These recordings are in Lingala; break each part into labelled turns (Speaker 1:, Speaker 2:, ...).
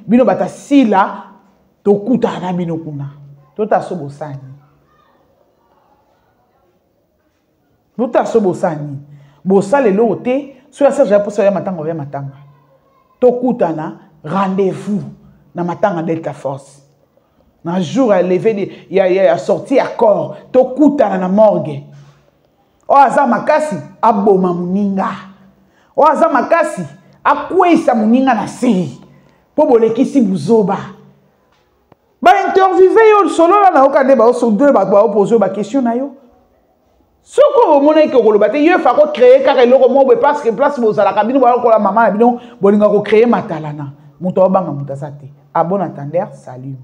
Speaker 1: bino bata sila to kuta na bino kuna tota sobosani tota sobosani bosale lote so ya Serge pour ya matanga to kuta na rendez-vous na matanga Delta Force na jour à lever ya sorti accord to kuta na morgue o aza makasi aboma muninga o aza makasi akwesa muninga na siri po bolekisi buzoba ba interviewer yo solo na okande ba so deux ba poser ba question na yo soko mona ke ko lobate yo fa ko créer car eloko mo parce que place bo sala kabino ba ko la maman na bino bolinga ko créer matalana muto obanga mutasate a bon entendeur salut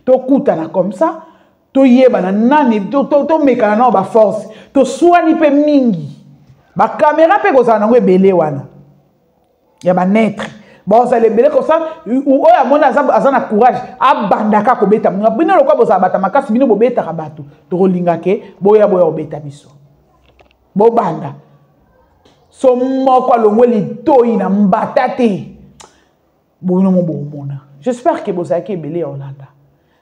Speaker 1: to kutana comme ça to yeba na nani to mekana na ba force to swani pe mingi ba caméra pe ko za na ebele wana ya ba netre bon ça les belé comme ça ou oya mona azana courage abandaka ko beta muna bino lokwa boza bata makasi bino bobeta ka bato to kolinga ke boya obeta biso bo banda so moko longweli toyi na mbatate bono mo bomona j'espère que boza ke belé Olanda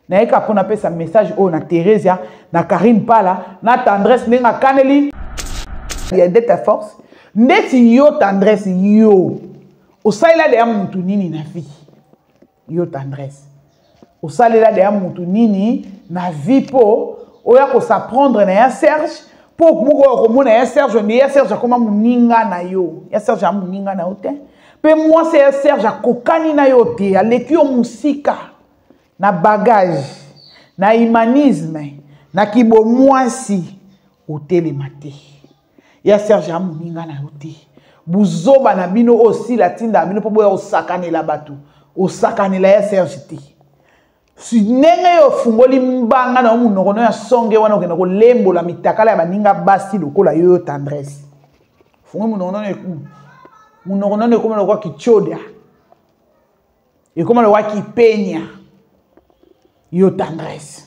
Speaker 1: na eka pona pesa message o na Teresia na Karine Pala na tendresse ninga kaneli ya Delta Force ndeti yo tendresse yo osalela de mutu nini na vie yo tendresse osalela de mutu nini na vie po oya ko s'apprendre na ya Serge po muko ko mona ya Serge mais ya Serge comme muninga na yo ya Serge muninga na ote pe moi c'est ya Serge kokani na yo te aleki yo musika na bagage na humanisme na kibo mwasi otele mate ya Serge muninga na yo te buzoba na bino aussi la tinda bino po boya osakanela batu osakanela ya Serge te si nenge yo fungoli mbanga na munoko ya songe wana okena ko lembola mitakala ya baninga basi lokola yo tendresse fungo munoko ne komela kwa kichoda e komela kwa kipenya yo tendresse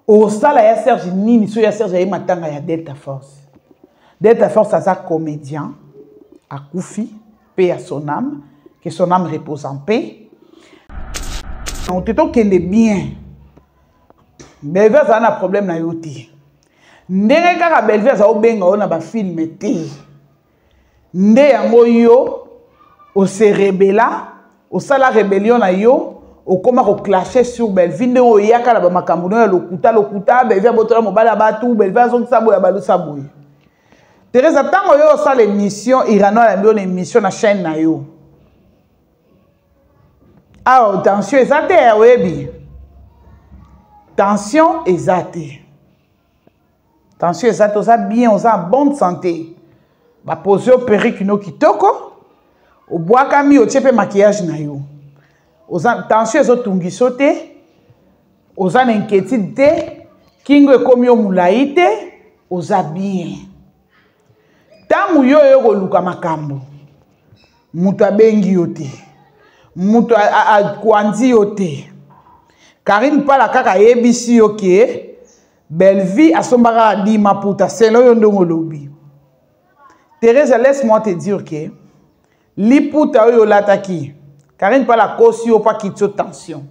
Speaker 1: o sala ya Serge nini so ya Serge ya matanga ya Delta Force asa comédien à Koufi, paix à son âme, que son âme repose en paix. On te dit qu'elle est bien. Belvé a un problème na yoti. Ndenge kaka Belvé a obenga ona ba film te. Nde yango yo o se rebella, o sala rébellion na yo, o koma ko clasher sur Belvé nde o yaka la ba makambo no ya lokuta Belvé botola mobala batu Belvé azon sabo ya balu sabo. Teresa, tant que vous avez l'émission, Irano a l'émission sur la chaîne na yo. Ah, attention, exacte, oui. Tension, exacte. Tension, exacte, vous avez bien, vous avez en bonne santé. Vous posez au perruque qui toko. Vous bois kami, vous avez maquillage na yo. Vous avez tension, vous avez tungi sauté. Vous avez inquiétude, kingo komi o mulaite, vous avez bien. Tamu yo yo luka makambo muta bengi yote muta kwanzi yote Karine Pala kaka yebisi yoke Belvi asombara di maputa selo yo ndongo lobi Thérèse laisse-moi te dire que liputa yo lataki Karine Pala kosi yo pa kitso tension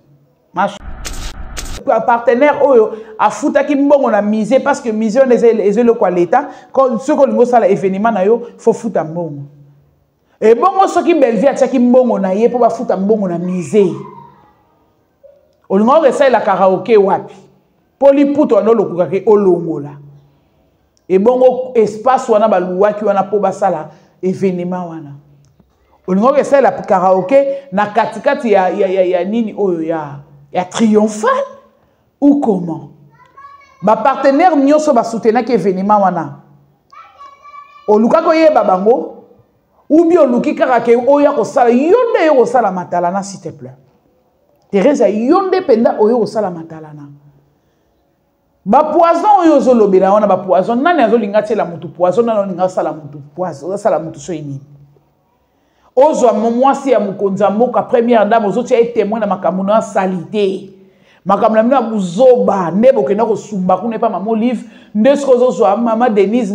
Speaker 1: partenaire oyo afuta ki mbongo na mise parce que mise on ezelo kwa l'état quand ce ko lingo sala événement na yo faut futa mbongo et bongo soki Belvi ataki mbongo na ye po ba futa mbongo na mise olingo resa la karaoke wapi poli puto no lokuka ke olongola et bongo espace wana baluwaki wana po basala événement wana olingo resa la karaoke na katikati ya nini oyo ya triomphal ou comment? Ba partenaire nyoso ba soutenir que événement wana. O luka ko ye babango ou bien luki kaka ke oya ko sala yonde yo ko sala matalana s'il te plaît. Teresa yonde penda oyo ko sala matalana. Ba poison oyo zo lobela wana ba poison nani azo linga tela mutu poison nani linga sala mutu poison sala mutu so yini. Ozo mwasi ya mukonza moka première dame ozo tia témoin na makambo na salité. Makambo na mina buzoba nebo kena ko sumba ku ne pas maman livre ndesko ozo maman Denise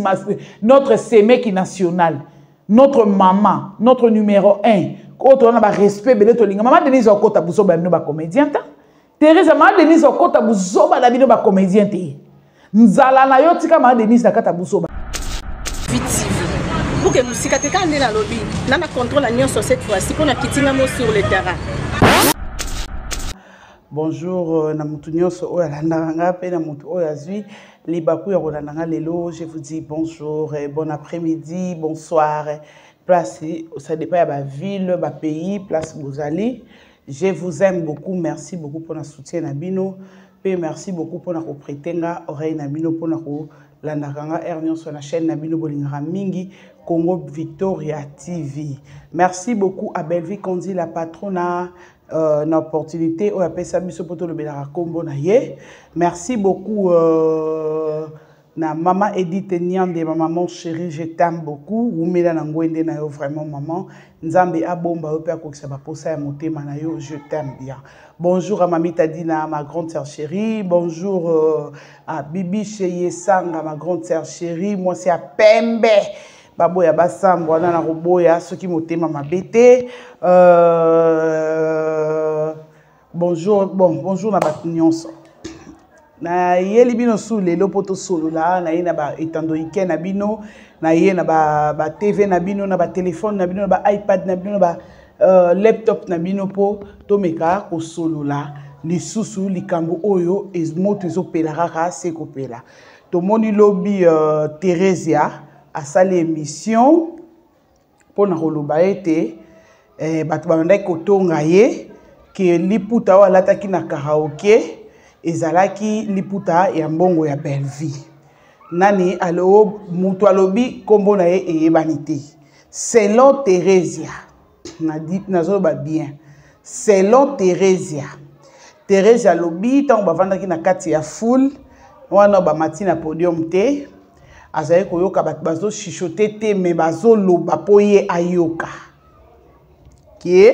Speaker 1: notre sémeki national notre maman notre numéro 1 autre na ba respect belé to linga maman Denise okota buzoba bino ba comédien ta Thérèse maman Denise okota buzoba na bino ba comédien te nzala na yo tika maman Denise na kata buzoba
Speaker 2: pour que musika te ka ndela lobby na na contrôle la nyonso cette fois-ci pour na kitinga mo sur le terrain.
Speaker 1: Bonjour na mutu nyonso oyo alandanga pe na mutu oyo azwi libaku ya kolandanga lelo. Je vous dis bonjour et bon après-midi, bonsoir. Place, ça dépend de la ville, de pays, place vous allez. Je vous aime beaucoup, merci beaucoup pour notre soutien Nabino. Et merci beaucoup pour notre prêter oreille Nabino pour notre landakanga ernion sur la chaîne Nabino Bolingara Mingi Congo Victoria TV. Merci beaucoup à Belleville Kondi la patronne une opportunité au appel Sabiso Poto le Belara Combo naye. Merci beaucoup na maman Edith Nyande, ma maman chérie, je t'aime beaucoup. Oumela na ngwende na yo vraiment maman. Nzambe abomba ope akokisa ba posa ya motema na yo, je t'aime bien. Bonjour à Mami Tadina, ma grande sœur chérie. Bonjour à Bibi Cheye Sanga, ma grande sœur chérie. Moi c'est à Pembe. Baboya basambo na roboya ceux qui motema mabete. Bonjour, bonjour na batnyonso. Na yeli bino sous les lopoto solo la na yena ba etandoike na bino na yena ba TV na bino na ba téléphone na bino na ba iPad na bino na ba laptop na bino po to meka ko solo la lisusu likambo oyo ezmoto ezopelaraka se kopela to moni lobby Theresia a sali émission pour na koloba ete bato bandai kotonga ye ke liputa wala taki na karaoke ezalaki liputa ya mbongo ya Belleville. Nani alo mutu alobi kombo na ye eyebanite. Selon Theresia, nazoloba bien. Selon Theresia. Theresia lobi tango bavandaki na kati ya foule, wana ba matina podium te. Azaye koyoka bat bazo chichote te me bazo loba po ye ayoka. Qui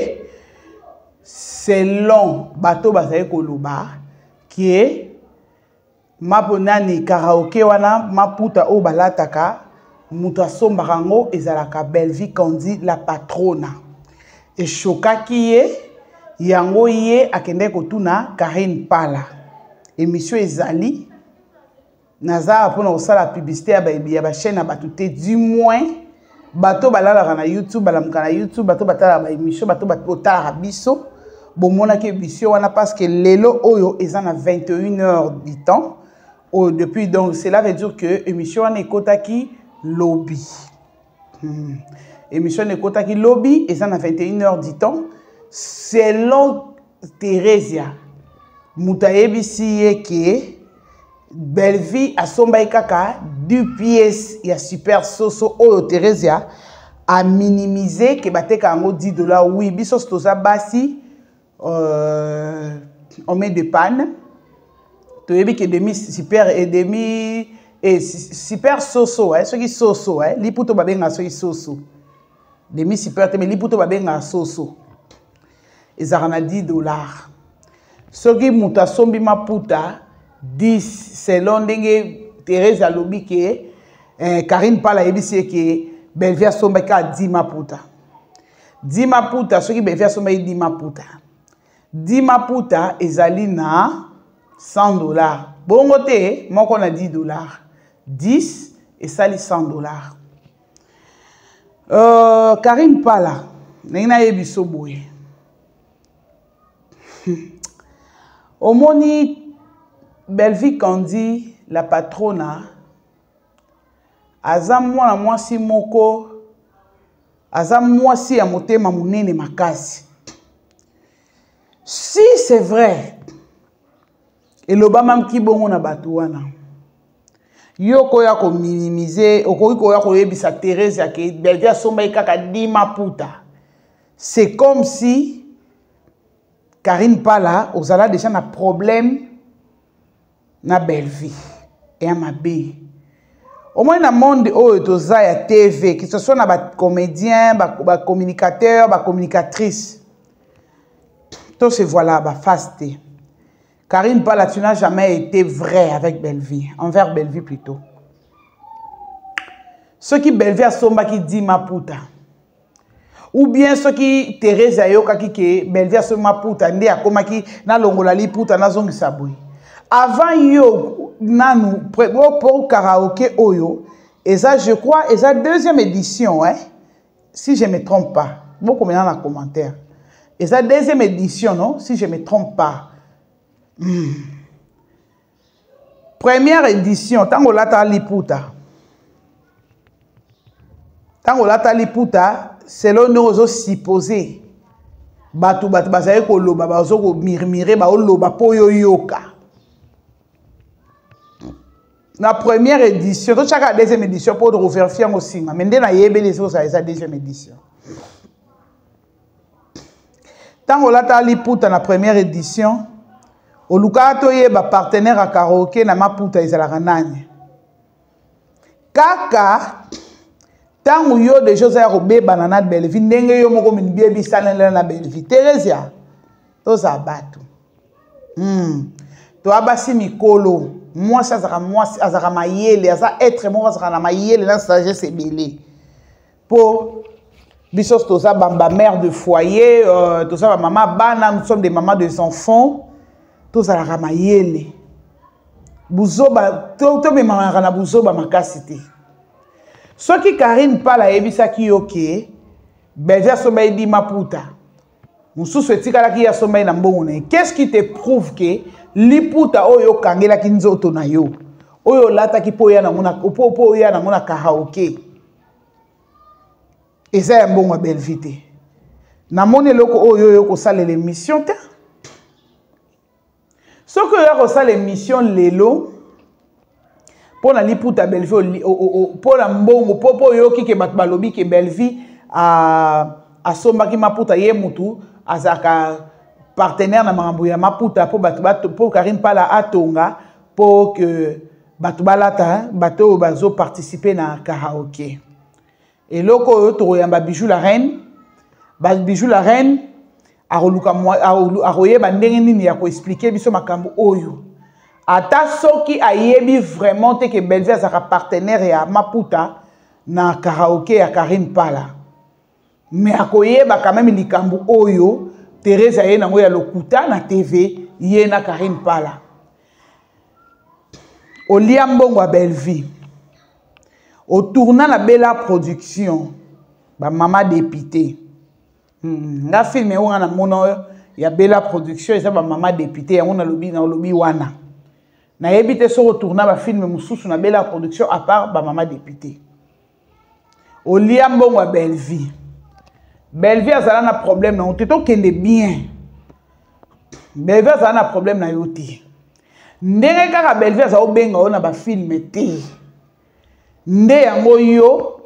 Speaker 1: selon bato bazaye koloba qui est maponani karaoke wana maputa o balataka mutu asombarango ezalaka Belleville Kondi la patrona et chokaki ye yango ye akende kotuna Karine Pala émission ezali naza pona osala publicité ya ba chaîne bato te du moins bato balalaka na YouTube balamuka na YouTube bato batala ba émission bato batala biso bomona ke émission wana parce que lelo oyo ezana 21h du temps depuis donc cela veut dire que émission wana ekotaki lobby émission ekotaki lobby ezana 21h du temps selon Theresia mutayebisi yeke Belleville asomba kaka 2 pièces ya super soso oyo Theresia a minimiser ke bateka ngo $10 oui biso stoza basi on met de panne. Tu as vu que demi super et demi et super soso, ceux qui soso, li puto babenga ceux qui soso. Demi super mais li puto babenga soso. Ils ont $10. Ceux qui muta sombi ma puta 10 selon dengue Thérèse lobi que Karine Pala ebisi que Belleville somba ka 10 ma puta. 10 ma puta ceux qui Belleville somba 10 ma puta. 10 maputa ezali na $100. Bongo te, moko na $10. 10 et sali $100. Karine Pala, nena yebiso boye. Omoni Belleville Kondi la patrona aza mwana mwasi moko aza mwasi ya motema munene makasi. Si c'est vrai, et l'Obama qui bon na batouana, yoko ya ko minimiser, oko ya ko yebisa Thérèse ya ke Belleville somba kaka 10 maputa. C'est comme si Karine Pala ozala déjà na problème na Belleville et à Mabé. Au moins dans le monde où toza ya TV, que ce soit na ba comédien, ba communicateur, ba communicatrice. Tout se voilà, bah, faste. Karine Pala, tu n'as jamais été vrai avec Belleville, envers Belleville plutôt. Ceux qui Belleville a somba qui dit ma puta. ou bien ce qui Thérèse ayoka ki ke Belleville so maputa nde akoma ki na longola liputa na zongisa boy. Avant yo nanu pour karaoké oyo et ça je crois et ça deuxième édition hein si je me trompe pas. Beaucoup maintenant dans les commentaires. Et ça deuxième édition non si je me trompe pas. Première édition tango lata liputa. Tango lata liputa selon nous supposé batu basaye ko loba bazo ko mirmire ba loba po yoyoka. La première édition, donc chaque deuxième édition pour refaire fier aussi. Mais maintenant il y a les autres ça deuxième édition. Tant on l'a tali pour la première édition, au Lukato y a partenaire à karaoké na maputa izala nani. Kaka tant où yo des choses à rober banana de Belleville ndenge yo moko min biebi salele na Belleville. Thérèse to za batu. To abasi mikolo. Moi ça azara mayele aza être moi azara na mayele na sagesse ebele pour bisos toza bamba mère de foyer toza maman bana nous sommes des mamans des enfants toza la mayele buzoba to me maman na buzoba makasité ce qui Karine pala ebisa ki yoke Belleville somba di maputa mususu etikala ki ya somba na mbongo qu'est-ce qui te prouve que liputa oyo kangela kinzoto na yo oyo lata ki po ya na mona po ya na mona karaoké eza ya mbongo Belleville na mone loko oyo yo ko sala l'émission ta soko yo ko sala l'émission lelo pour na liputa Belleville pour na mbongo po yo ki ke bat balobi ke Belleville a somba ki maputa ye mutu azaka partenaire na makambo ya maputa pour Karine pala atonga pour que batu balata bato bazo participer na karaoké et loko to yamba bijou la reine a roluka a roye ba ndenge nini ya ko expliquer biso makambo oyo ata soki ayebi vraiment te que Belleville sera partenaire ya maputa na karaoké ya Karine pala mais akoyeba quand même likambo oyo Thérèse aye nango ya lokuta na TV ye na Karine pala au liambongo à Belleville au tournant la Bella production ba mama député na film e wana mono ya Bella production eza ba mama député ya ona lobi wana na yebite so retourna ba film mususu na Bella production à part ba mama député au liambongo à Belleville azala na problème na oteto kende bien Belleville azala na problème na yoti ndenge kaka Belleville azala benga ona ba film te nde yango yo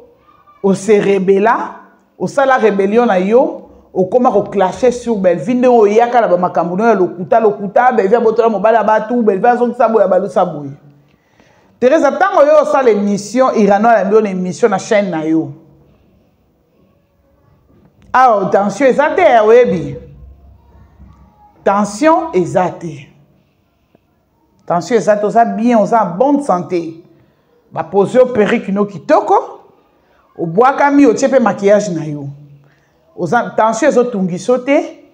Speaker 1: o se rebella o sala rébellion na yo o koma ko clasher sur Belleville nde o yaka na ba makambo no ya lokuta Belleville botola mobala batu Belleville azongisa boya balusa boya Thérèse tango yo sala émission irano la mbio na émission na chaîne na yo. Ah, tension exacte, oui. Tension exacte. Tension exacte, on a bien, on a bonne santé. Ba poser au perruque no kitoko. Au bois kami au tchepe maquillage na yo. Oza tension ezotungi sote.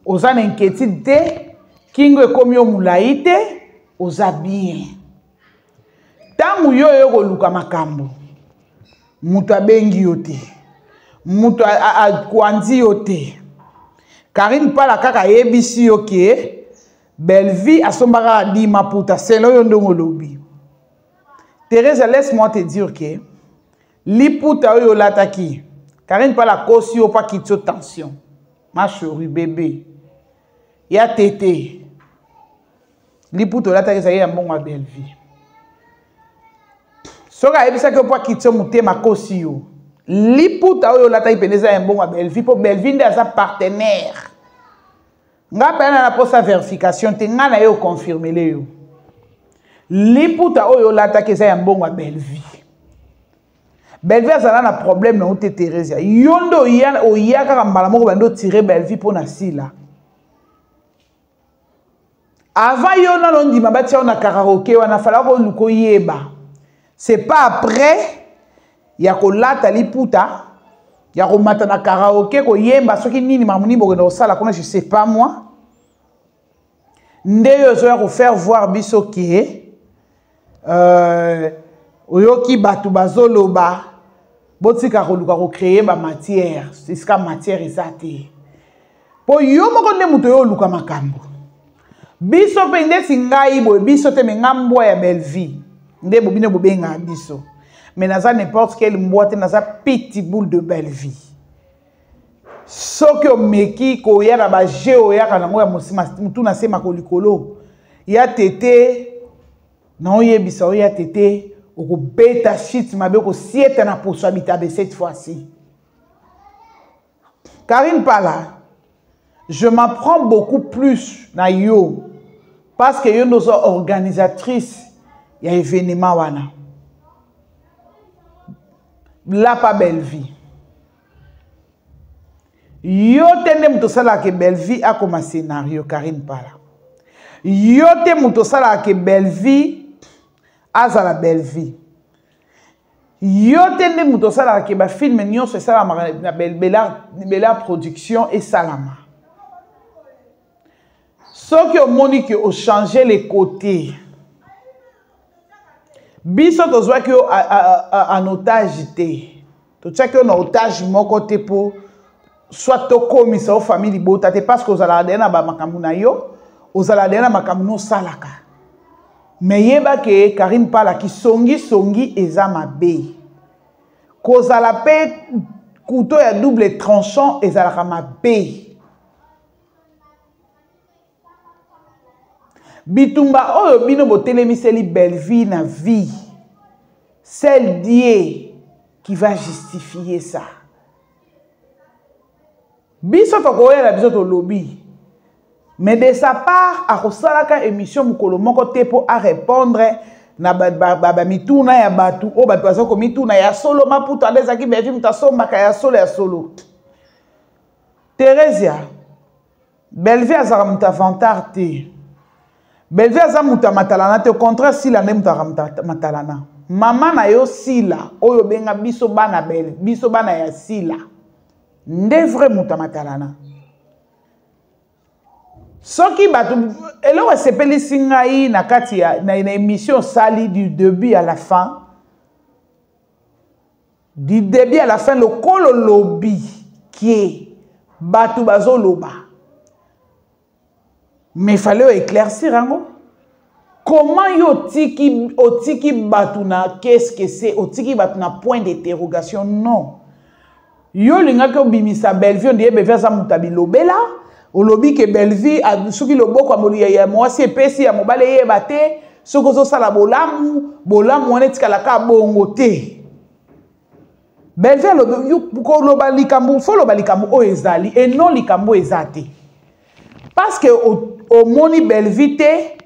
Speaker 1: Oza na inquiétude te. Kingo ekomi o mulai te. Oza bien. Tangu yo yo luka makambo. Mutu abengi yo te. Mutu akwanzi yo te. Karine pala kaka yebisi yo ke Belleville asombaka di maputa selo yo ndongo lobi. Thérèse, laisse-moi te dire que liputa yo lataki. Karine pala kosi yo pa kitso tension. Ma chérie bébé. Ya tété. Liputa yo lataki sa ya mbongo Belleville. Soka yebisa ke pa kitso mutema kosi yo. Liputa yo lataki peneza ya mbongo Belleville po Belleville nde asa partenaire. Nga pena na posa verification te nga na yo confirmer le yo. Liputa oyo lataki za ya mbongo Belleville. Belleville azala na problème na ote Thérèse. Yondo oya kaka mbala moko bando tirer Belleville po na sila. Avant yo na londima batia na karaoké wana fala ko luko yeba. C'est pas après ya ko lata liputa ya komata na karaoke ko yemba soki nini mamuni bokendo sala kuna je sais pas moi ndeyo zo ya ko faire voir biso ki oyoki batu bazoloba botika ko luka ko créer ba matière c'est ka matière ezate po yo moko nde muto yo luka makambo biso pe nde singai bo biso te mengambo ya belle vie nde bobine bobenga biso mais naza n'importe quelle mboite naza petit boule de belle vie soki omeki koya na ba jeu ya kana ngo ya mosima mutu na sema ko likolo ya tete na oyebisa oya tete oko beta shit mabe ko sieta na poso habitabe cette fois-ci. Karine Pala, je m'apprends beaucoup plus na yo parce que yo nous organisatrice ya événement wana. La pas belle vie. Yo tende muto sala ke belle vie a comme scénario Karine Pala. Yo te muto sala ke belle vie aza la belle vie. Yo tende muto sala ke ba film nyonso sala na bella production et salama. Soki o moni que o changer les côtés. Biso tozwa ki en otage te. To tchaki en otage moko te po soit to komisa o famille bota te parce que ozala dena ba makambu na yo, ozala dena makambu no salaka. Mais yeba ke Karine Pala ki songi eza mabe. Kozala pe couteau ya double tranchant ezala mabe. Bitumba oyo bino botelemiseli belle vie na vie. C'est Dieu qui va justifier ça. Biso tokoyela biso to lobby. Mais de sa part, a kosalaka émission mukolo moko tepo a répondre na ba mituna ya batu o batu azoko mituna ya solo maputo andezaki bevi mutasomba ka ya solo. Theresia, Bellevue azara muta vantard te. Bellevue azara muta matalana te, au contraire si la ne muta matalana. Mama na yo sila oyo benga biso bana belle, biso bana ya sila. Nde vrai muta matalana. Soki batu elo sepeli singai na kati ya na émission sali du début à la fin. Du début à la fin le kolo lobby qui est batu bazo loba. Mais fallait éclaircir hein. Comment yo otiki batuna qu'est-ce que c'est otiki batuna point d'interrogation non. Yo linga ko bimisa Bellevue on dit beveza mutabilobela. Au lobby que Bellevue a souki le boko amoli ya mwasi epesi ya mobale ye bate soko sala bolamu on etikala ka bongo te. Bellevue lo ko lo balikambu fo lo balikambu o ezali et non likambu ezate. Parce que au moni Bellevue te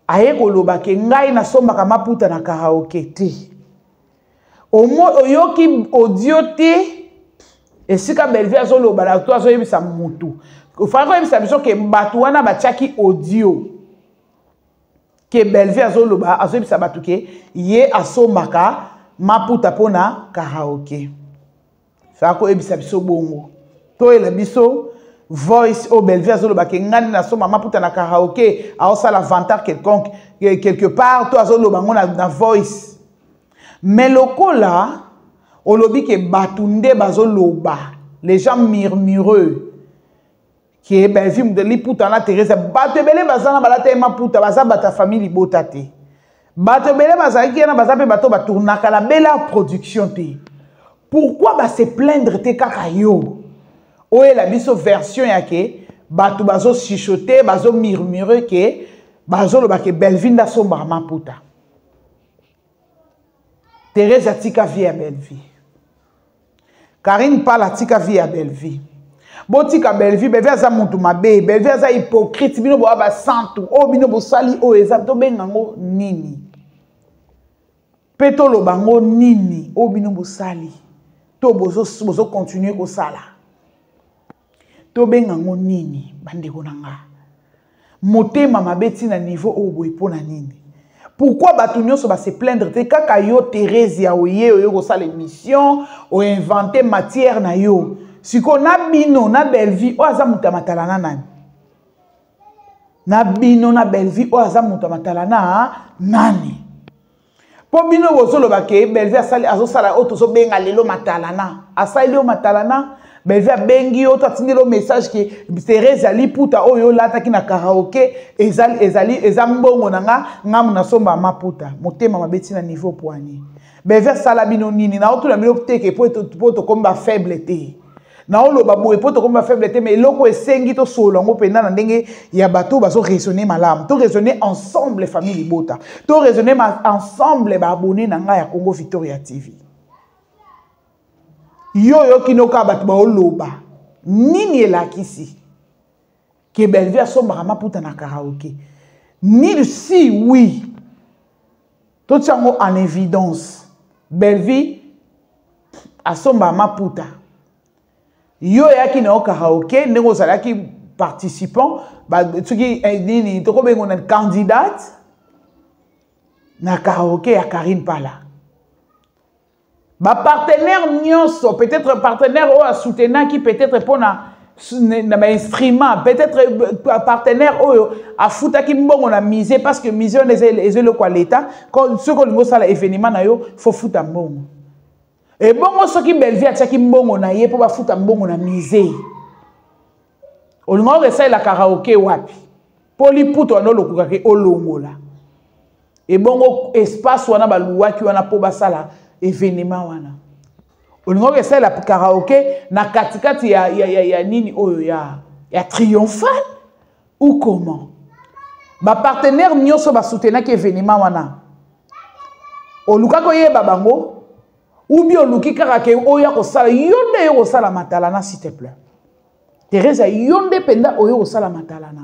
Speaker 1: aye ko loba ke ngai na somba maputa na karaoke te. Oyoki audio te et sika Bellevue azo loba na to azo yebisa mutu. Il faut que batu wana bachaki audio que Bellevue azoloba azobisa batu ke ye asomaka maputa pona karaoke. Fako ebisa biso bongo. To ele biso voice au Bellevue azoloba ke ngani na soma maputa na karaoke a osala vantar quelconque quelque part to azoloba ngona na voice. Mais lokola olobi ke batu nde bazoloba les gens murmureux qui est Bellevue de liputa na Teresa batebele bazana balata ema puta baza bata famille botate batebele bazaki na baza pe bato batournaka la belle production te pourquoi ba se plaindre te kaka yo oye la biso version yake bato bazo chuchoter bazo murmurer que bazo lo ba ke Bellevue nda somba maputa Teresa tika vie à Bellevue Karine Pala tika vie à Bellevue Botika Bellevue, Bellevue aza mutu mabe, Bellevue aza hypocrite, bino bo aba santu, o bino bo sali o ezapto bengango nini. Peto lo bango nini, o bino bo sali. To bozo continuer ko sala. To bengango nini, bande konanga. Motema mabe tina niveau o boy pona nini. Pourquoi Batunyo va se plaindre? Te kaka yo Thérèse ya oye oyo sa l'émission, o inventé matière na yo. Si ko na bino na belle vie, o aza muta matalana nani. Na bino na belle vie, o aza muta matalana nani. Po bino bozolo bake belle vie asali azo sala oto so benga lelo matalana. Asali lelo matalana. Belvi a bengi yo tatindi lo message que Thérèse ali puta oyo lata ki na karaoke ezambongo nanga ngamu na somba maputa motema mabeti na niveau poignet. Belvi sala bino nini na oto na bino teke poto komba faible te. Na olo ba boye poto komba faible te mais loko esengi to solo ngo penda na ndenge ya bato bazo raisonner malamu. To raisonner ensemble famille bota. To raisonner ensemble ba abonné na nga ya Congo Victoria TV. Yo kinoka batu ba oloba nini elakisi ke Bellevie asomba maputa na karaoke ni si oui tout ça en évidence Bellevie asomba maputa yo yaki na karaoke ndeko zalaki participant ba tuki nini to ko bengo na candidate na karaoke ya Karine Pala. Ba partenaire nyonso peut-être partenaire ou à soutenir qui peut-être pour na instrument peut-être partenaire ou à fouta qui mbongo na miser parce que mission les le quoi l'état quand ce qu'on ça l'événement na yo faut fouta mbongo et bongo ce qui Bellevie a qui mbongo na ye pour ba fouta mbongo na miser au moment de ça la karaoke wapi poliputo no lokuka ke olongola et bongo espace wana ba luwa ki wana po ba sala événement wana olingo que c'est la karaoke na katikati ya nini oyo ya triomphal ou comment ba partenaire nyonso ba soutenir que événement wana oluka ko yeba bango ou bien oluki kaka ke oya ko sala yonde yo ko sala matalana s'il te plaît Thérèse yonde penda oyo ko sala matalana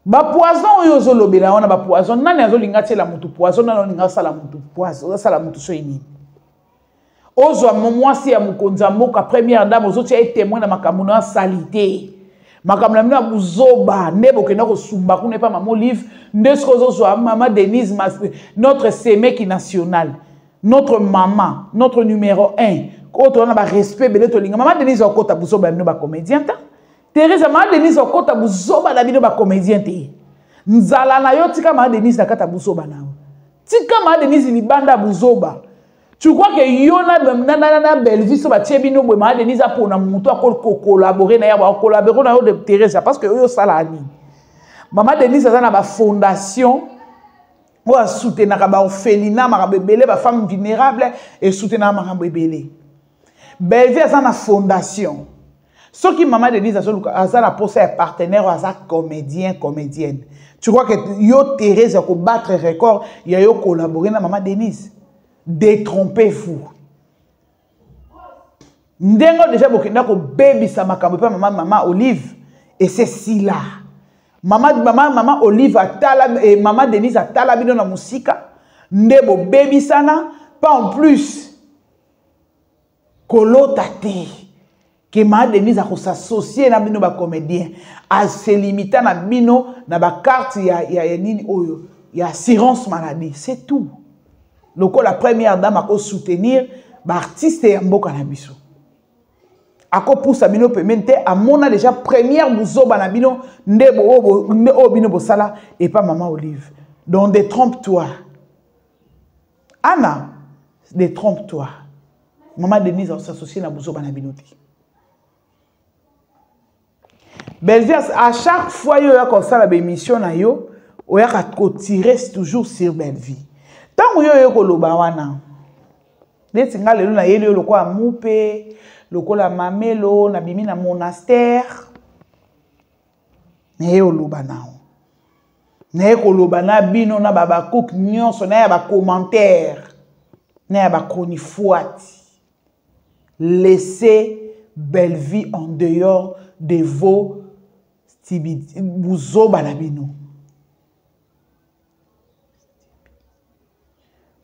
Speaker 1: ba poison oyo zolobela wana ba poison nani azolinga tela mutu poison nani azolinga sala mutu poison sala mutu so ini ozo mwasi ya mukonza mboka première dame ozo tia témoin na makambo na salité makambo na buzoba nebo kena ko sumba kuna pa mama Olive ndesko ozo mama Denise notre semeki national notre maman notre numéro 1 autre on a ba respect bele to linga mama Denise okota buzoba no ba comédien ta Thérèse ma Denise okota buzoba na bino ba comédien te nzala na yo tika ma Denise nakata buzoba na tika ma Denise ni banda buzoba tu crois que yo na Bellevie so ba tie bino bo ma Denise a pona mutu akol collaborer na ya ba collaborer na yo de Thérèse parce que yo sala ni mama Denise azana ba fondation ou a soutenir ba orphelinat ma bebele ba femme vulnérable et soutenir ma bebele Bellevie azana fondation. Ce qui maman Denise a la poste est partenaire ou a comédienne. Tu crois que yo Thérèse a battre record, il y a yo collaboré na maman Denise. Détrompez-vous. Ndengo déjà bokenda ko baby sa makambo pa maman Olive et c'est si là. Maman Olive a tala et maman Denise a tala bino na musika. Ndebo baby sana pas en plus. Kolo tate. Que ma Denise a s'associer na bino ba comédien a se limiter na bino na ba carte ya nini oyo ya assurance maladie c'est tout loko la première dame a ko soutenir ba artiste ya mboka na biso a ko poussa bino pemente a mona déjà première buzoba na bino ndebo bino bosala et pas maman Olive donc détrompe-toi Anna détrompe-toi maman Denise a s'associer na buzoba na bino te Bellevie à chaque fois yo ya comme ça la émission na yo o ya ko tirer toujours sur Bellevie tant yo ko loba wana leti ngale na yeli lo kwa mupe lokola mamelo na bimi na monastère ne yo loba nao ne ko loba na bino na baba cook nyonso na ya ba commentaire na ya ba chronifuati laissez Bellevie en dehors de vos buzoba na bino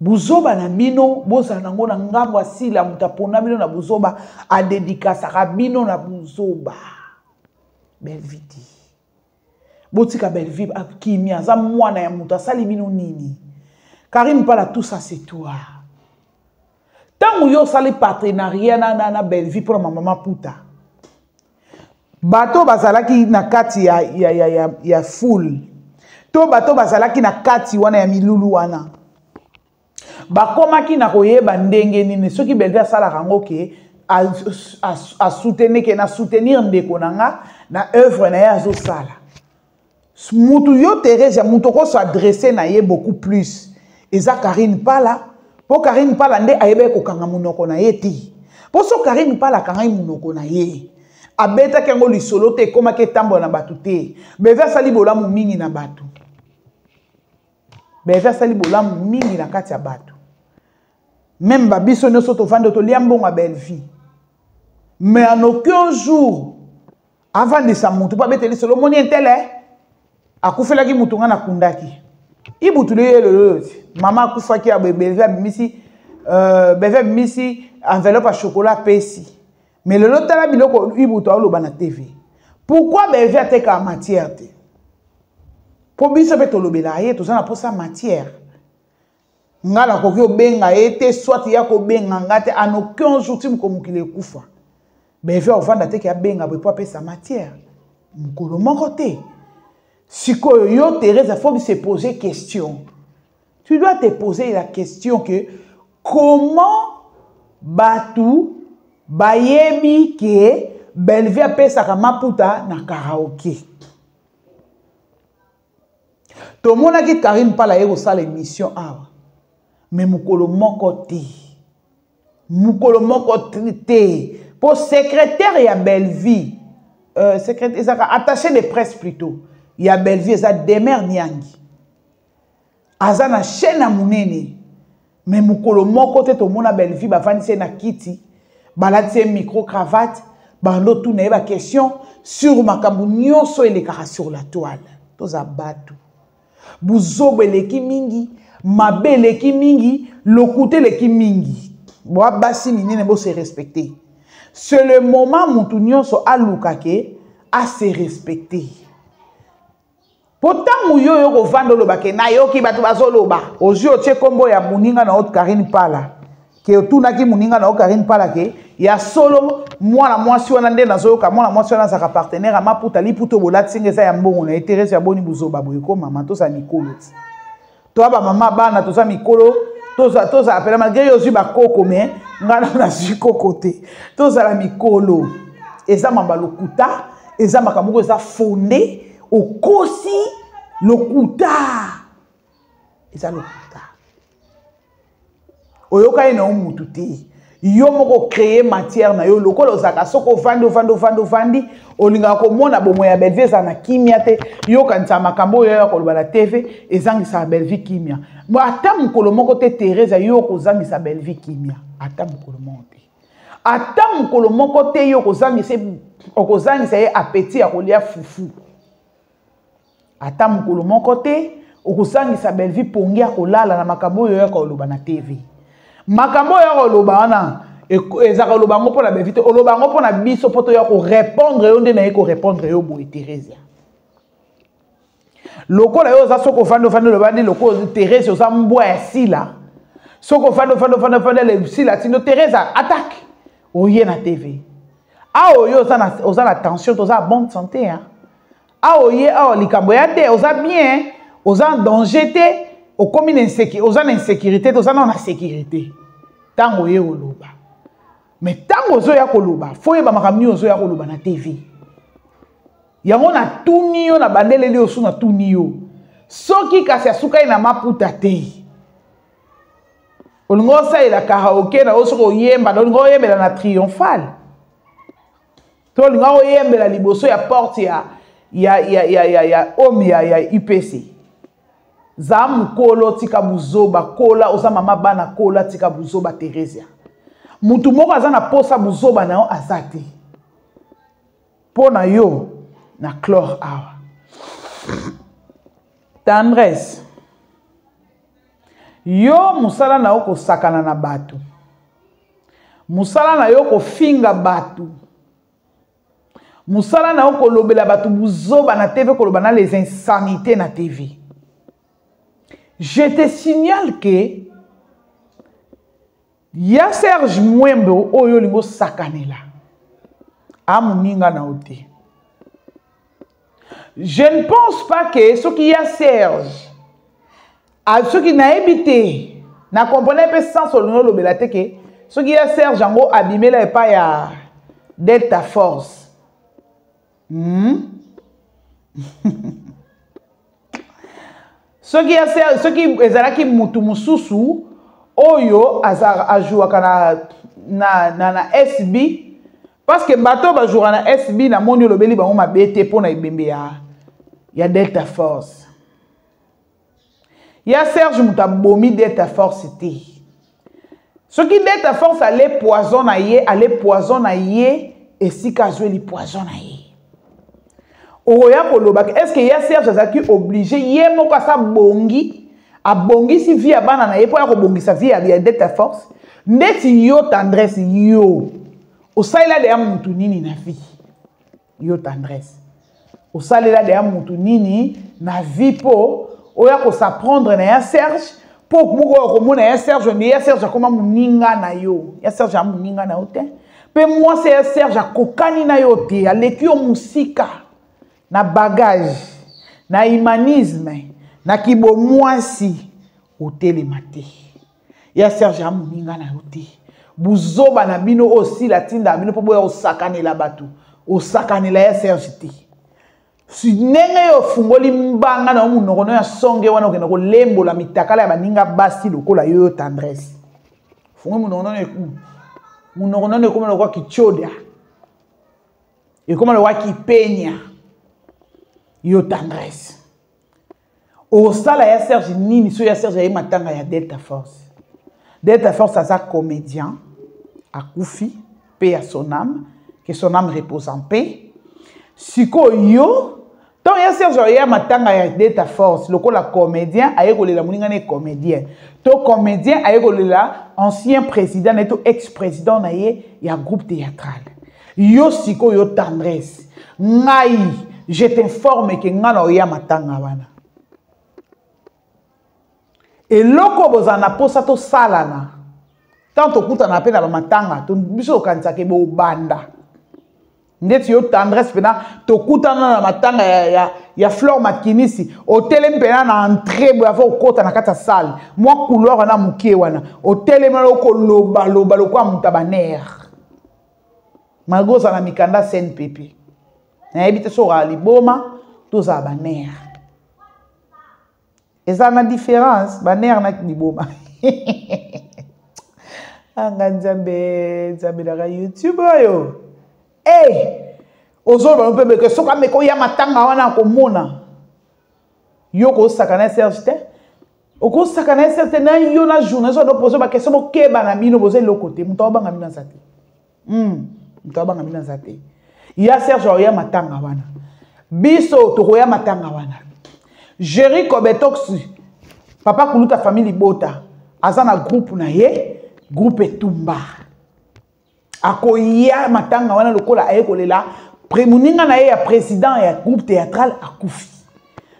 Speaker 1: buzoba na bino boza nango na ngambo asila mutapona bino na buzoba a dédicace ka bino na buzoba Bellevie botika Belleville kimia za mwana ya mutu asali bino nini. Karine Pala, tout ça c'est toi. Tant yo sali partenariat na Belleville pour maman puta. Bato bazalaki na kati ya full. To bato bazalaki na kati wana ya milulu wana. Bakomaki na koyeba ndenge nini soki Belleville asala rango ke a soutenir ke na soutenir ndeko nanga na œuvre na ya zo sala. Mutu yo Thérèse ya mutu ko s'adresser na ye beaucoup plus. Eza Karine Pala, po Karine Pala nde ayebe ko kanga munoko na ye ti. Po so Karine Pala kanga munoko na ye. Abeta kengo lisolo te koma ke tambo na batu te. Beve sali bolamu mingi na batu. Beve sali bolamu mingi na kati ya batu. Même babiso nyonso to fande to liambonga Belleville. Mais en aucun jour avant de sa mutu pa bete lisolo moni entele akufelaki mutu nga na kundaki. Ibutule le maman akufaki ya Belleville misi enveloppe à chocolat pesi. Mais le lot tala biloko ibuto aloba na TV. Pourquoi Belleville ateka matière te? Po biso pe tolobela ye tozana po sa matière. Ngala koki obenga ete soit ya ko benga ngate en aucun jour tim ko mukile kufa. Belleville ovanda te ki benga po pe sa matière. Mukolo moko te. Siko yo Thérèse, il faut se poser question. Tu dois te poser la question que comment Batu bayebi ke Belleville pesa maputa na karaoke. To mona ki Karine Pala yego sala émission awa. Mais mukolo moko te. Mukolo moko te. Pour secrétaire ya Belleville, secrétaire attaché de presse plutôt. Il y a Belleville, ça demeure Nyangi. Aza na chaîne à munene. Mais mukolo moko te to mona Belleville ba vanise na kiti. Balati micro cravate. Bando tout na ba question sur makambu nyonso elekaka sur la toile. Toza batu. Buzobe leki mingi, mabe leki mingi, lokute leki mingi. Boa basi minene bo se respecter. C'est le moment mutu nyonso alukake a se respecter. Pourtant muyo yo ko vando loba ke na yo ki batu bazoloba ozi o tie kombo ya muninga na haute Karine Pala ke otuna ki muninga na haute Karine Pala ke ya solo mwana mwasi wana nde nazoyoka mwana mwasi wana saka partenaire maputa liputo bolati ngeza ya mbongo na Thérèse ya boni buzoba boye ko mama to sa mikolo to aba mama bana to sa mikolo to za apela malgré yo zi ba koko mais ngana na zi koko te to za la mikolo eza mambalokuta eza makamoko eza fondé okosi lokuta eza lokuta oyoka ina umutu te yo moko créer matière na yo lokolo zaka soko vandi olinga ko mona bomo ya Belleville za na kimia te yo kanisa makambo yo ya koloba na TV ezangisa Belleville kimia mo ata mukolo moko te Thérèse yo ko zangisa Belleville kimia ata mukolo moko te ata mukolo moko te yo ko zangisa ye appétit ya kolia fufu. Ata mukolo moko te okusangisa Belleville pongi ya kolala na makambo yo ya koloba na TV. Makambo ya koloba wana ezaka koloba ngo pona Belleville oloba ngo pona biso poto ya ko répondre yo nde na ye ko répondre yo boye Thérèse. Lokola yo za soko fando loba ndi loko Thérèse yo za mbwa ya sila. Soko fando le sila tindo Thérèse attaque oye na TV. Ah oyo oza na tension to za bonne santé hein. Ah oye ah likambo ya te oza bien oza en danger te o komi na insécurité oza na insécurité oza na sécurité tango ye oloba mais tango zo ya koloba fo yeba makamni ozo ya koloba na TV yango na tuni yo na bandele li osu na tuni yo soki kasi asukai na maputa te olingo salela karaoke na osoko yemba olingo yembela na triomphal to olingo yembela liboso ya porte ya homme ya IPC za mukolo tika buzoba kola oza mama bana kola tika buzoba Thérèse mutu moko aza na posa buzoba na yo azate pona yo na chlore awa tendresse yo musala na yo kosakana na batu musala na yo kofinga batu Musala na kolobela batu buzoba na TV kolobana les insanités na TV. Je te signale que ya Serge Mwembo oyo lingo sakanela. Amuninga na ote. Je ne pense pas que ce qui y a Serge, à ceux qui n'a habité, n'a compris pas sans son nom le que ce qui y a Serge en gros abîmé là et pas ya Delta Force. Ce qui y a Serge, ce qui est qui mutu mususu, oyo a joué na SB. Parce que bateau va jouer na SB na monio le beli ba on ma BT pour na ibembe ya Delta Force. Ya Serge Moutabomi Delta Force té. Ce qui Delta Force allait poison na ye et si ka jouer li poison na ye. Oya koloba est-ce que ya Serge azaki obligé ye moko sa bongi a bongi si vie abana na ye pour ya ko bongi sa vie ya Delta Force. Ndeti yo tendresse yo. Au salaire de Amoutounini na vie. Yo tendresse. Au salaire de Amoutounini na vie po. Oya ko s'apprendre na ya Serge. Po kumoko ko na ya Serge. Mais ya Serge comme muninga na yo. Ya Serge muninga na ote. Pe moi c'est ya Serge kokani na yo te. Aleki yo musika. Na bagage. Na humanisme. Na kibo mwasi. Otele mate. Ya Serge muninga na yo te. Buzoba na bino aussi la tinda bino po boya osakane la batu osakane la ya Serge te si nenge yo fungoli mbanga na munoko ya songe wana okena ko lembo la mitakala ya baninga basi lokola yo tendresse fungo munoko ne koma lokwa kichoda e koma lokwa kipenya yo tendresse osala ya Serge nini so ya Serge ya matanga ya Delta Force. Delta Force à sa comédien, à Koufi, paix à son âme, que son âme repose en paix. Siko yo, tant ya Serge ya matanga ya Delta Force, loko la comédien, aye ko la muninga ne comédien. To comédien aye ko la ancien président et to ex-président na ye ya groupe théâtral. Yo siko yo tendresse. Ngai, je t'informe que ngana ya matanga wana. Et loko bozana posa to salana. Tant okuta na pena ba matanga, to biso kanisa ke bo banda. Ndeti yo tendresse pena to kuta na matanga ya Fleur Makinisi, hôtel pena na entrée bo avo kota na kata salle. Moi couloir na mukie wana. Hôtel meloko loba lokwa mutabaner. Magoza na mikanda sen pepe. Na ebite so ra liboma to za baner. Et ça a une différence. Baner na kiboma. Anga nzambe na YouTube yo. Eh! Ozo ba mpe que soka meko ya matanga wana ko mona. Yo ko sakana Serge te. Oko sakana Serge na yo na journée so do poser ba question mo keba na bino boze lokote. Muto ba ngami na zate. Muto ba ngami na zate. Ya Serge ya matanga wana. Biso to ya matanga wana. Jerry Kobetoxi, papa kuluta famille Bota, azana groupe na ye, groupe Tumba. Ako ya matanga wana lokola aye kolela, premuninga na ye ya président ya groupe théâtral akufi.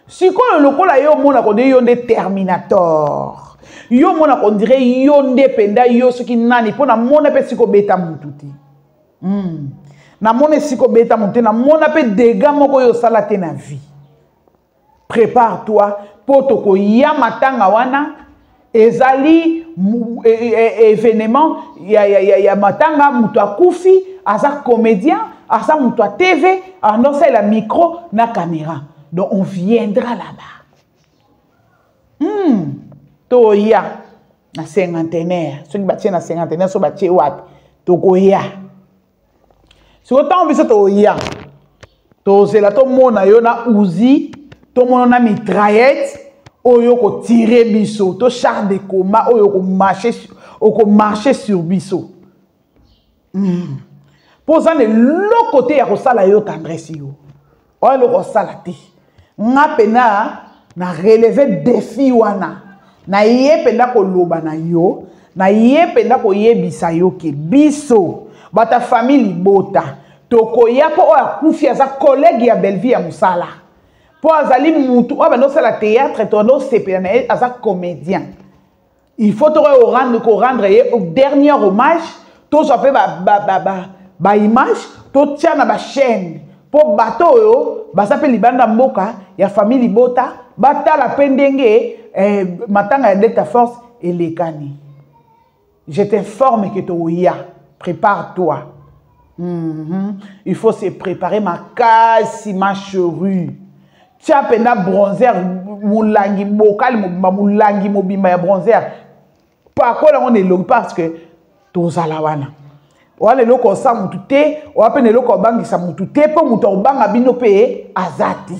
Speaker 1: Siko lokola yo mona ko de yonde Terminator. Yo mona ko dire yonde penda yo soki nani pona mona pe siko beta mututi. Na mona siko beta mututi na mona pe dégâts moko yo salate na vie. Prépare-toi pour toko ya matanga wana ezali événement ya matanga mutu akufi asa comédien asa mutu a TV anonce la micro na caméra donc on viendra là-bas to ya na cinquantenaire ceux qui batie na cinquantenaire so batie wapi toko ya so tant biso to ya to zela to mona yo na uzi tout le monde a mitraillette, oyo ko tirer biso, to char de combat, oyo ko marcher sur biso. Posant de l'autre côté ya ko sala yo tendresse yo. Oyo lo ko sala te. Nga pena na relever défi wana. Na ye pena ko loba na yo, na ye pena ko yebisa yo ke biso, bata famille Bota. tokoya po oya kufi aza collègue ya Belleville ya musala po azali mutu oya bando sala théâtre tono sepela na aza comédien il faut to rendre au dernier hommage to jape ba image to tia na ba chaîne po bato yo basape libanda mboka ya famille Libota batala pendenge matanga ya Delta Force elekani. Je t'informe que tu prépare-toi. Il faut se préparer ma casse, ma cheveux. Tu as peine bronzer, moulangi, mokal, moulangi, mobimba, bronzer. Par quoi on est long parce que tous à la wana. On est long comme ça, moutouté, on a peine long comme bangi, ça moutouté, pour mouton banga bino paye azati.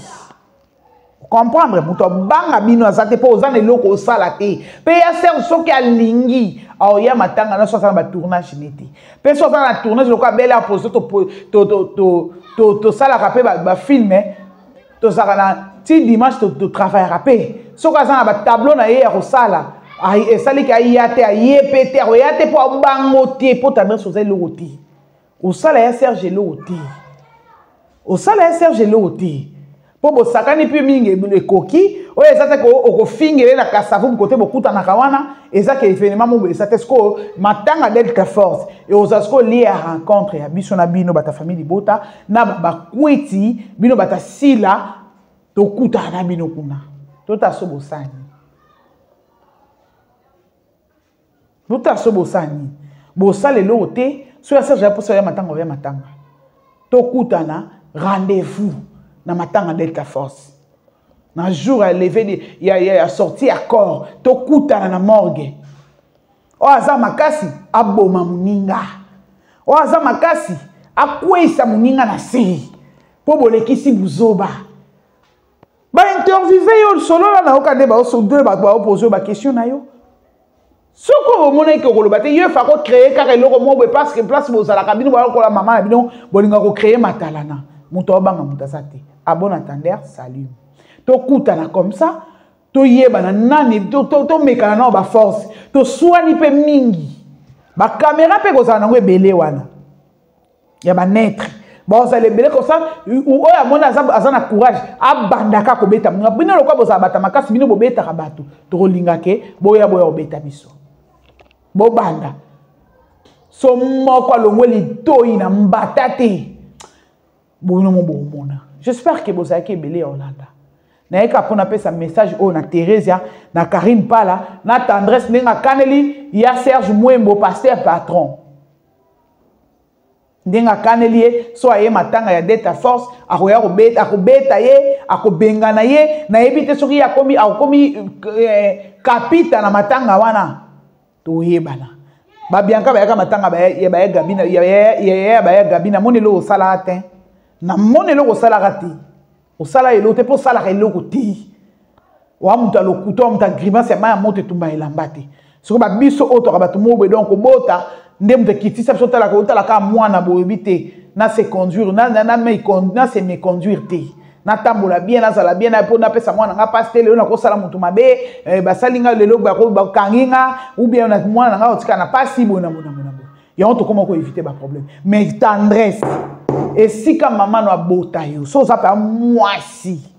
Speaker 1: Comprendre muto banga bino azate po ozane loko osala te pe ya ser soki alingi aoya matanga na sosa na tournage neti pe sosa na tournage loko bela poso to sala rapé ba film to sala na ti dimanche to travail rapé soka za na ba tableau na ye ya kosala ai esali ka yate ayepete oyate po bango te po tandre sosa loko te osala ya Serge loko te osala ya Serge loko te po sakani pi mingi le koki o ezate ko okofingele na kasavu côté bokuta na kawana ezake événement mo ezate sko matanga Delta Force et ozasko lié à rencontre ya biso na bino bata famille Libota na ba kweti bino bata sila to kuta na bino kuna tota sobosani bosale lote so ya Serge pour ça ya matanga to kuta na rendez-vous na matanga Delta Force na jour à lever ya sorti à corps to kuta na morgue o aza makasi aboma muninga o aza makasi akwesa muninga na se po bolekisi buzoba ba interviewer yo solo na okande ba so deux ba poser ba question na yo soko mona ke koloba te yo fa ko créer car eloko mo parce que place bozala kabino ba ko la maman na bino bolinga ko créer matalana muto banga mutasate. À bon entendeur, salut. To kutana comme ça, to yeba na nani, to mekana na ba force, to soani pe mingi. Ba caméra pe kozana na ngwe belé wana. Ya ba naître. Ba za le belé comme ça, o ya mona azana courage, abandaka ko beta. Bino lokwa boza bata makasi bino bo beta ka bato. To linga ke boya obeta biso. Bo banda. So moko longwe li toyi na mbatate. Bono mo mona. J'espère que vous avez belé Hollanda. Naïka pour na pesa message na Thérèse na Karine Pala na tendresse nenga kaneli ya Serge Mwembo pasteur patron. Nenga kaneli soye matanga ya Delta Force akoya akobeta ye akobengana ye na ebite soki akomi kapita na matanga wana to yebana. Ba bianka ba yaka matanga ba gabina ya gabina monelo sala atin. Na monelo ko sala rati o sala elote po sala eloko ti wa muta lokuto muta grimace ma monte tumba elambate soko ba biso oto ka bato mo be donc bota ndem de kitisa biso tala ka mwana bo ebite na se conduire na se me conduire te na tambola bien na sala bien na po na pesa mwana nga passe tele na ko sala mutu mabe ba salinga lelo ba kanginga ou bien na mwana nga otika na pasi bona ya on to comment ko éviter ba problème mais tendresse. Et si quand maman no abota yo, so ça peut moisi.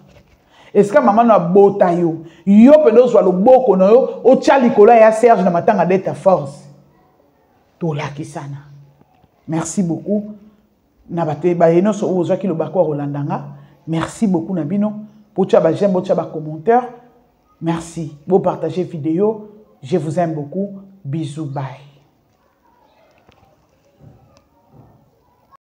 Speaker 1: Et si quand maman no abota yo, yo pedo so lo boko no yo, o tia likola ya Serge na matanga Delta Force. To la kisana. Merci beaucoup. Na bate ba yeno so oza ki lo bakwa Rolandanga. Merci beaucoup na bino. Pour tia ba j'aime, pour tia ba commentaire. Merci. Vous partagez vidéo. Je vous aime beaucoup. Bisous, bye.